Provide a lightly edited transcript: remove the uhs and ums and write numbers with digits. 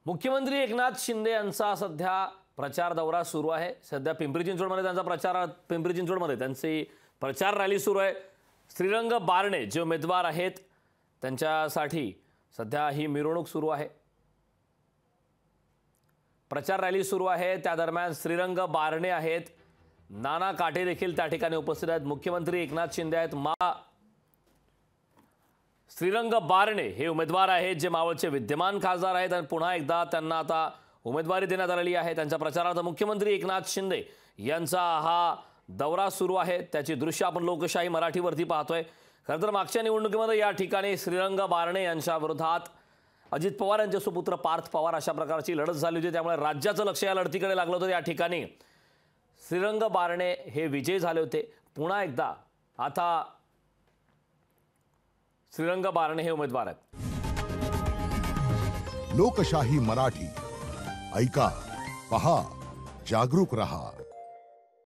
मुख्यमंत्री एकनाथ शिंदे यांचा सध्या प्रचार दौरा सुरू आहे। सध्या पिंपरी चिंचवडमध्ये त्यांची प्रचार रॅली सुरू आहे। श्रीरंग बारणे जे उमेदवार आहेत त्यांच्यासाठी सध्या ही मिरवणूक सुरू आहे। प्रचार रॅली सुरू आहे त्या दरम्यान श्रीरंग बारणे आहेत, नाना काटे देखील त्या ठिकाणी उपस्थित आहेत। मुख्यमंत्री एकनाथ शिंदे आहेत, श्रीरंग बारणे हे उमेदवार आहेत जे मावळचे विद्यमान खासदार आहेत आणि पुन्हा एकदा त्यांना आता उमेदवारी देण्यात आलेली आहे। त्यांच्या प्रचारार्थ मुख्यमंत्री एकनाथ शिंदे यांचा हा दौरा सुरू आहे। त्याची दृश्य आपण लोकशाही मराठीवरती पाहतोय। खरं तर मागच्या निवडणुकीमध्ये या ठिकाणी श्रीरंग बारणे यांच्या विरोधात अजित पवार यांचे सुपुत्र पार्थ पवार अशा प्रकारची लढत झाली होती, त्यामुळे राज्याचं लक्ष या लढतीकडे लागलं होतं। या ठिकाणी श्रीरंग बारणे हे विजयी झाले होते। पुन्हा एकदा आता श्रीरंग बारणे हे उमेदवार आहेत। लोकशाही मराठी ऐका, पहा, जागरूक रहा।